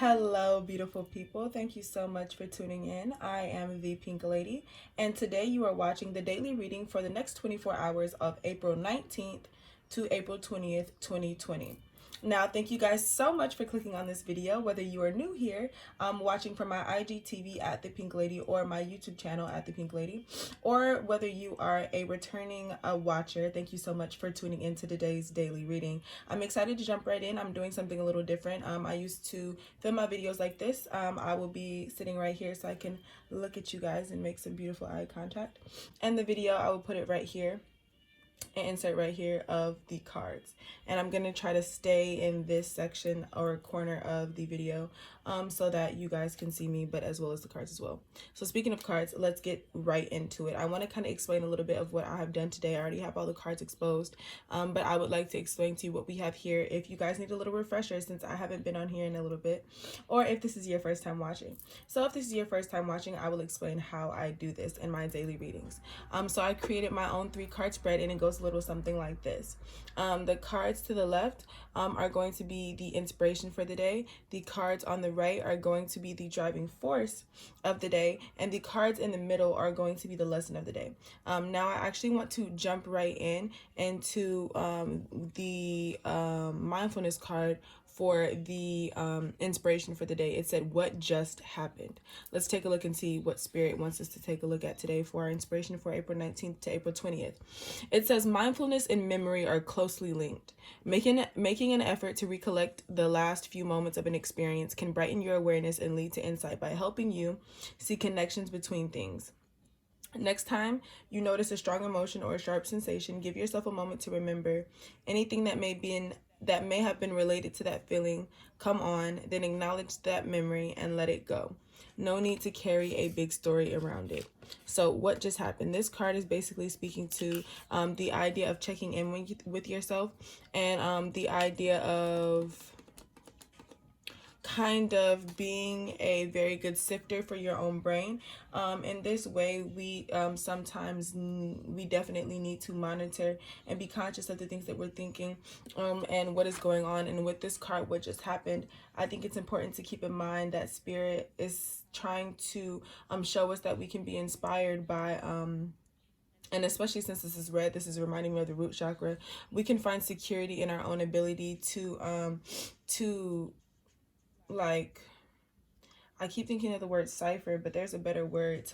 Hello, beautiful people. Thank you so much for tuning in. I am the Pink Lady, and today you are watching the daily reading for the next 24 hours of April 19th to April 20th, 2020. Now, thank you guys so much for clicking on this video, whether you are new here, watching from my IGTV at The Pink Lady or my YouTube channel at The Pink Lady, or whether you are a returning watcher. Thank you so much for tuning into today's daily reading. I'm excited to jump right in. I'm doing something a little different. I used to film my videos like this. I will be sitting right here so I can look at you guys and make some beautiful eye contact. And the video, I will put it right here and insert right here of the cards, and I'm gonna try to stay in this section or corner of the video so that you guys can see me, but as well as the cards as well. So speaking of cards, let's get right into it. I want to kind of explain a little bit of what I have done today. I already have all the cards exposed, but I would like to explain to you what we have here if you guys need a little refresher, since I haven't been on here in a little bit, or if this is your first time watching. So if this is your first time watching, I will explain how I do this in my daily readings. So I created my own 3-card spread, and it goes a little something like this. The cards to the left are going to be the inspiration for the day. The cards on the right are going to be the driving force of the day, and the cards in the middle are going to be the lesson of the day. Now I actually want to jump right into the mindfulness card for the inspiration for the day. It said, what just happened? Let's take a look and see what Spirit wants us to take a look at today for our inspiration for April 19th to April 20th. It says, mindfulness and memory are closely linked. Making an effort to recollect the last few moments of an experience can brighten your awareness and lead to insight by helping you see connections between things. Next time you notice a strong emotion or a sharp sensation, give yourself a moment to remember anything that may have been related to that feeling. Come on, then acknowledge that memory and let it go. No need to carry a big story around it. So what just happened? This card is basically speaking to the idea of checking in with yourself, and the idea of kind of being a very good sifter for your own brain. In this way, we sometimes we definitely need to monitor and be conscious of the things that we're thinking and what is going on. And with this card, what just happened, I think it's important to keep in mind that Spirit is trying to show us that we can be inspired by and especially since this is red, this is reminding me of the root chakra. We can find security in our own ability to like, I keep thinking of the word cipher, but there's a better word,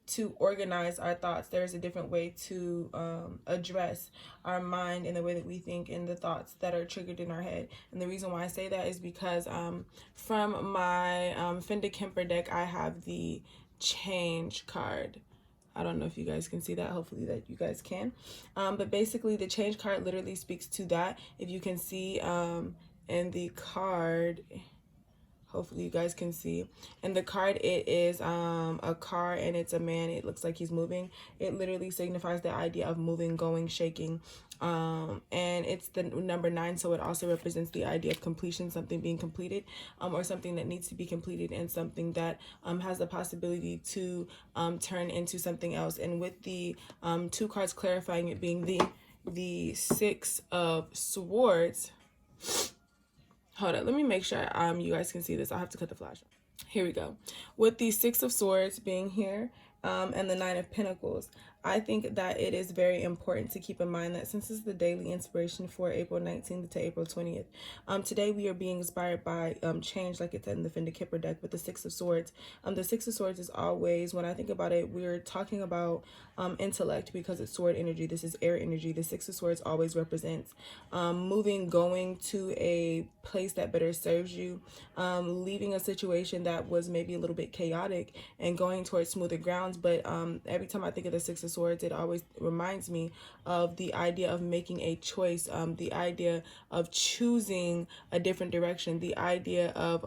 to organize our thoughts. There's a different way to address our mind and the way that we think and the thoughts that are triggered in our head. And the reason why I say that is because from my Fender Kemper deck, I have the change card. I don't know if you guys can see that. Hopefully that you guys can. But basically the change card literally speaks to that. If you can see in the card, hopefully you guys can see, in the card it is a car, and it's a man. It looks like he's moving. It literally signifies the idea of moving, going, shaking, and it's the number 9, so it also represents the idea of completion, something being completed, or something that needs to be completed, and something that has the possibility to turn into something else. And with the 2 cards clarifying it being the 6 of Swords. Hold on, let me make sure you guys can see this. I'll have to cut the flash. Here we go. With the 6 of Swords being here and the 9 of Pentacles, I think that it is very important to keep in mind that since this is the daily inspiration for April 19th to April 20th, today we are being inspired by change, like it said in the Fender Kipper deck, with the 6 of Swords. The 6 of Swords is always, when I think about it, we're talking about intellect, because it's sword energy. This is air energy. The 6 of Swords always represents moving, going to a place that better serves you, leaving a situation that was maybe a little bit chaotic and going towards smoother grounds. But every time I think of the 6 of Swords, it always reminds me of the idea of making a choice, the idea of choosing a different direction, the idea of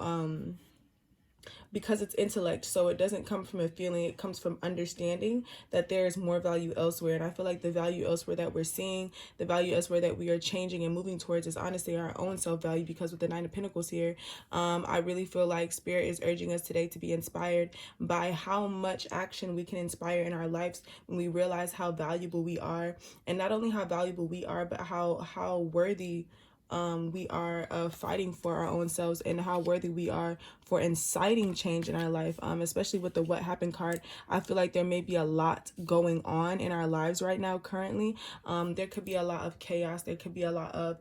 because it's intellect, so it doesn't come from a feeling, it comes from understanding that there is more value elsewhere. And I feel like the value elsewhere that we're seeing, the value elsewhere that we are changing and moving towards, is honestly our own self-value. Because with the 9 of Pentacles here, I really feel like Spirit is urging us today to be inspired by how much action we can inspire in our lives when we realize how valuable we are. And not only how valuable we are, but how worthy we are fighting for our own selves, and how worthy we are for inciting change in our life, especially with the what happened card. I feel like there may be a lot going on in our lives right now currently. There could be a lot of chaos. There could be a lot of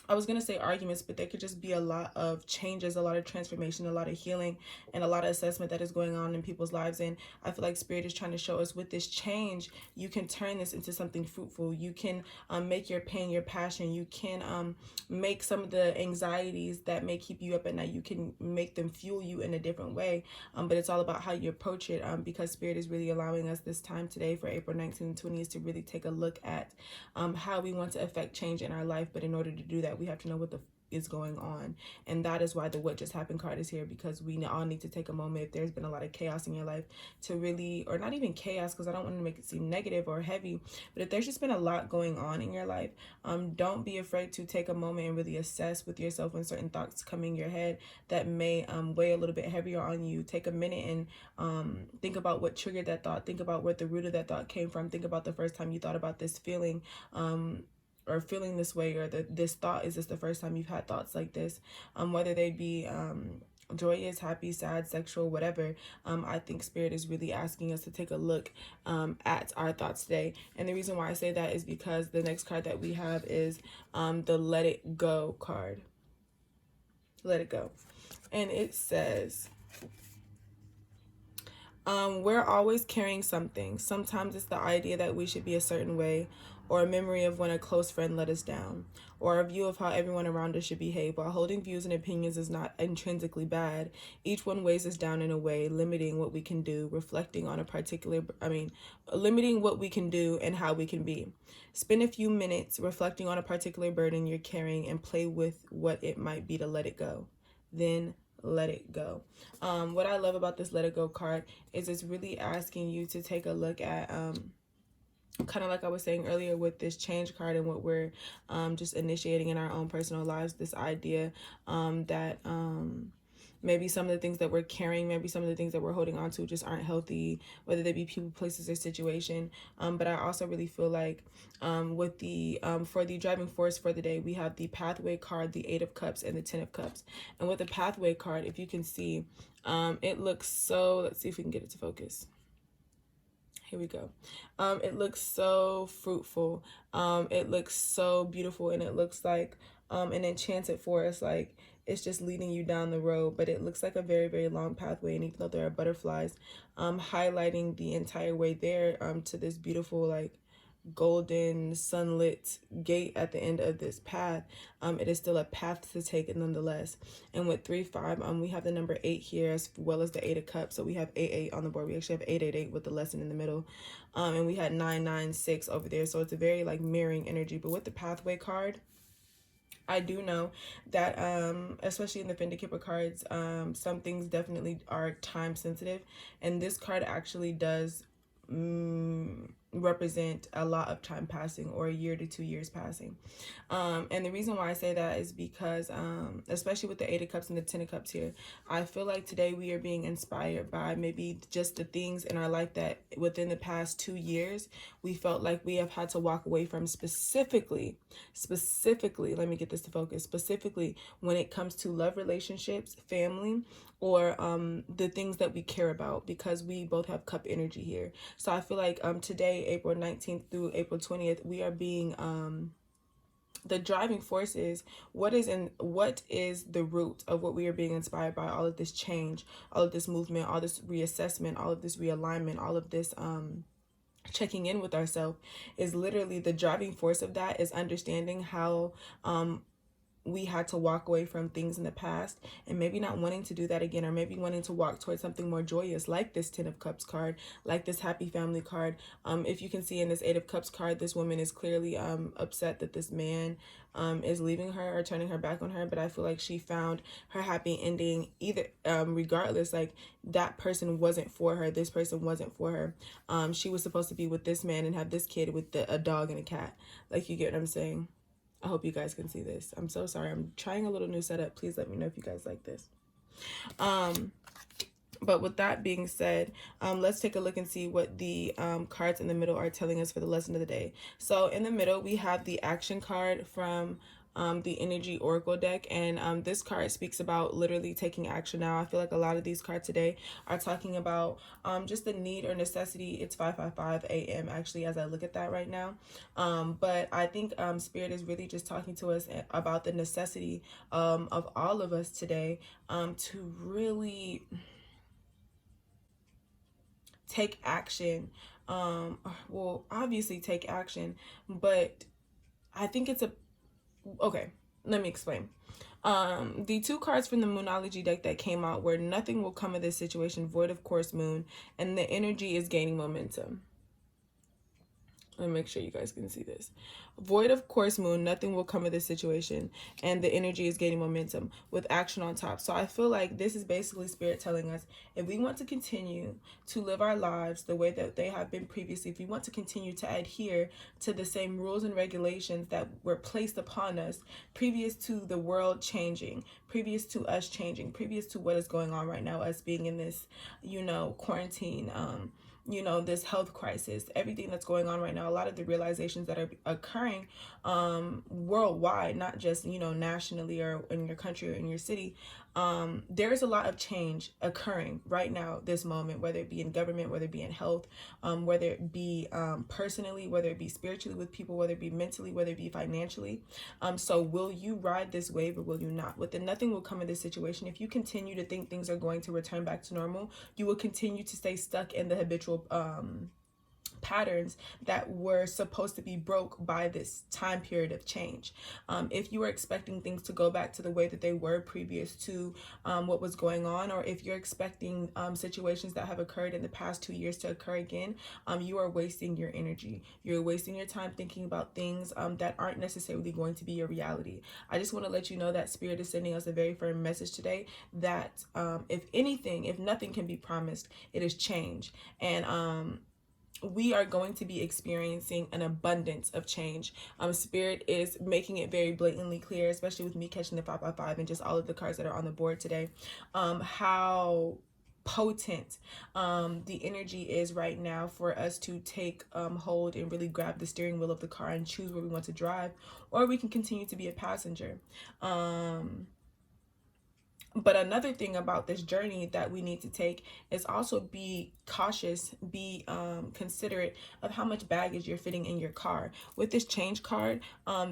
I was going to say arguments, but there could just be a lot of changes, a lot of transformation, a lot of healing, and a lot of assessment that is going on in people's lives. And I feel like Spirit is trying to show us with this change, you can turn this into something fruitful. You can make your pain your passion. You can make some of the anxieties that may keep you up at night, you can make them fuel you in a different way. But it's all about how you approach it, because Spirit is really allowing us this time today for April 19th and 20th to really take a look at how we want to affect change in our life. But in order to do that, we have to know what the is going on, and that is why the what just happened card is here, because we all need to take a moment, if there's been a lot of chaos in your life, to really, or not even chaos, because I don't want to make it seem negative or heavy, but if there's just been a lot going on in your life, don't be afraid to take a moment and really assess with yourself when certain thoughts come in your head that may weigh a little bit heavier on you. Take a minute and think about what triggered that thought. Think about where the root of that thought came from. Think about the first time you thought about this feeling, or feeling this way, or this thought. Is this the first time you've had thoughts like this? Whether they be joyous, happy, sad, sexual, whatever. I think Spirit is really asking us to take a look at our thoughts today. And the reason why I say that is because the next card that we have is the Let It Go card. Let it go. And it says, we're always carrying something. Sometimes it's the idea that we should be a certain way, or a memory of when a close friend let us down, or a view of how everyone around us should behave. While holding views and opinions is not intrinsically bad, each one weighs us down in a way, limiting what we can do, limiting what we can do and how we can be. Spend a few minutes reflecting on a particular burden you're carrying and play with what it might be to let it go. Then let it go. What I love about this Let It Go card is it's really asking you to take a look at kind of like I was saying earlier with this change card, and what we're just initiating in our own personal lives, this idea that maybe some of the things that we're carrying, maybe some of the things that we're holding on to just aren't healthy, whether they be people, places, or situation. But I also really feel like with the for the driving force for the day, we have the Pathway card, the 8 of Cups, and the 10 of Cups. And with the Pathway card, if you can see, it looks so, let's see if we can get it to focus. Here we go. It looks so fruitful. It looks so beautiful, and it looks like an enchanted forest. Like it's just leading you down the road, but it looks like a very, very long pathway. And even though there are butterflies highlighting the entire way there to this beautiful, like, golden sunlit gate at the end of this path, it is still a path to take nonetheless. And with 3-5, we have the number 8 here, as well as the 8 of Cups. So we have 8-8 on the board. We actually have 8-8-8 with the lesson in the middle, and we had 9-9-6 over there. So it's a very like mirroring energy. But with the Pathway card, I do know that especially in the Vindicate cards, some things definitely are time sensitive, and this card actually does represent a lot of time passing, or a year to 2 years passing. And the reason why I say that is because especially with the 8 of Cups and the 10 of Cups here, I feel like today we are being inspired by maybe just the things in our life that within the past 2 years we felt like we have had to walk away from, specifically, let me get this to focus, specifically when it comes to love relationships, family, or the things that we care about, because we both have cup energy here. So I feel like today, April 19th through April 20th, we are being the driving force is what is the root of what we are being inspired by, all of this change, all of this movement, all this reassessment, all of this realignment, all of this checking in with ourselves. Is literally the driving force of that is understanding how we had to walk away from things in the past, and maybe not wanting to do that again, or maybe wanting to walk towards something more joyous, like this 10 of Cups card, like this happy family card. If you can see in this 8 of Cups card, this woman is clearly upset that this man is leaving her or turning her back on her, but I feel like she found her happy ending either regardless. Like that person wasn't for her, this person wasn't for her. She was supposed to be with this man and have this kid with a dog and a cat. Like, you get what I'm saying? I hope you guys can see this. I'm so sorry. I'm trying a little new setup. Please let me know if you guys like this. But with that being said, let's take a look and see what the cards in the middle are telling us for the lesson of the day. So in the middle, we have the action card from the Energy Oracle deck. And this card speaks about literally taking action now. I feel like a lot of these cards today are talking about just the need or necessity. It's 5:55 a.m. actually as I look at that right now. But I think Spirit is really just talking to us about the necessity of all of us today to really take action. Well, obviously take action, but I think it's a okay, let me explain. The two cards from the Moonology deck that came out were nothing will come of this situation, void of course moon, and the energy is gaining momentum. Let me make sure you guys can see this. Void of course moon, nothing will come of this situation, and the energy is gaining momentum with action on top. So I feel like this is basically Spirit telling us if we want to continue to live our lives the way that they have been previously, if we want to continue to adhere to the same rules and regulations that were placed upon us previous to the world changing, previous to us changing, previous to what is going on right now, us being in this, quarantine, this health crisis, everything that's going on right now, a lot of the realizations that are occurring worldwide, not just, nationally or in your country or in your city. There is a lot of change occurring right now, this moment, whether it be in government, whether it be in health, whether it be personally, whether it be spiritually with people, whether it be mentally, whether it be financially. So will you ride this wave or will you not? With the nothing will come in this situation. If you continue to think things are going to return back to normal, you will continue to stay stuck in the habitual patterns that were supposed to be broke by this time period of change. If you were expecting things to go back to the way that they were previous to what was going on, or if you're expecting situations that have occurred in the past 2 years to occur again, you are wasting your energy. You're wasting your time thinking about things that aren't necessarily going to be your reality. I just want to let you know that Spirit is sending us a very firm message today that if anything, if nothing can be promised, it is change. And we are going to be experiencing an abundance of change. Spirit is making it very blatantly clear, especially with me catching the 5 and just all of the cards that are on the board today, how potent the energy is right now for us to take hold and really grab the steering wheel of the car and choose where we want to drive, or we can continue to be a passenger. But another thing about this journey that we need to take is also be cautious, be considerate of how much baggage you're fitting in your car. With this change card,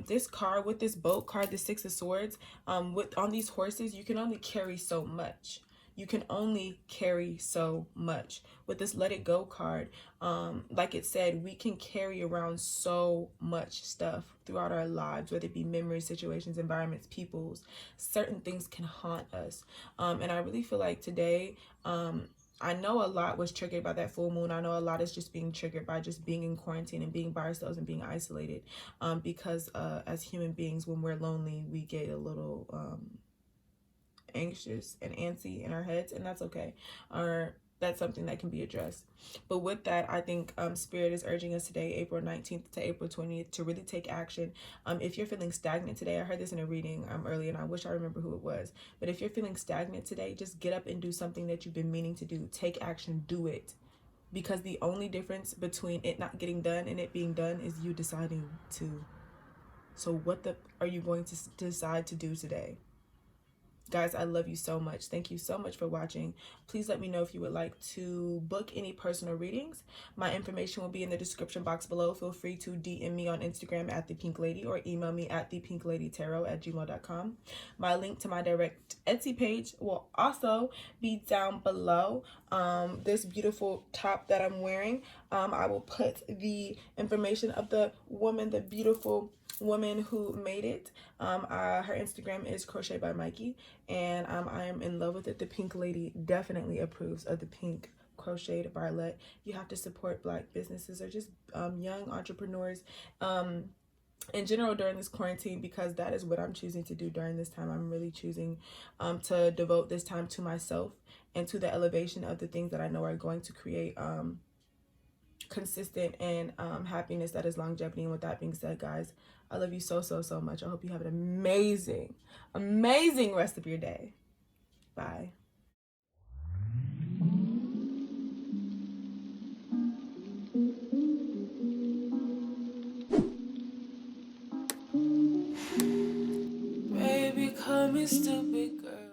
this car, with this boat card, the 6 of Swords, on these horses, you can only carry so much. You can only carry so much. With this Let It Go card, like it said, we can carry around so much stuff throughout our lives, whether it be memories, situations, environments, peoples. Certain things can haunt us. And I really feel like today, I know a lot was triggered by that full moon. I know a lot is just being triggered by just being in quarantine and being by ourselves and being isolated. Because as human beings, when we're lonely, we get a little anxious and antsy in our heads, and that's okay. Or that's something that can be addressed. But with that, I think Spirit is urging us today, April 19th to April 20th, to really take action. If you're feeling stagnant today, I heard this in a reading earlier, and I wish I remember who it was. But if you're feeling stagnant today, just get up and do something that you've been meaning to do. Take action, do it. Because the only difference between it not getting done and it being done is you deciding to. So what are you going to decide to do today? Guys, I love you so much. Thank you so much for watching. Please let me know if you would like to book any personal readings. My information will be in the description box below. Feel free to DM me on Instagram at @thepinklady or email me at thepinkladytarot@gmail.com. My link to my direct Etsy page will also be down below. This beautiful top that I'm wearing, I will put the information of the woman, the beautiful woman who made it. Her Instagram is Crochet by Mikey, and I am in love with it. The Pink Lady definitely approves of the pink crocheted bralette. You have to support Black businesses or just young entrepreneurs in general during this quarantine, because that is what I'm choosing to do during this time. I'm really choosing to devote this time to myself and to the elevation of the things that I know are going to create consistent and happiness that is longevity. And with that being said, guys, I love you so much. I hope you have an amazing rest of your day. Bye. me stupid, girl.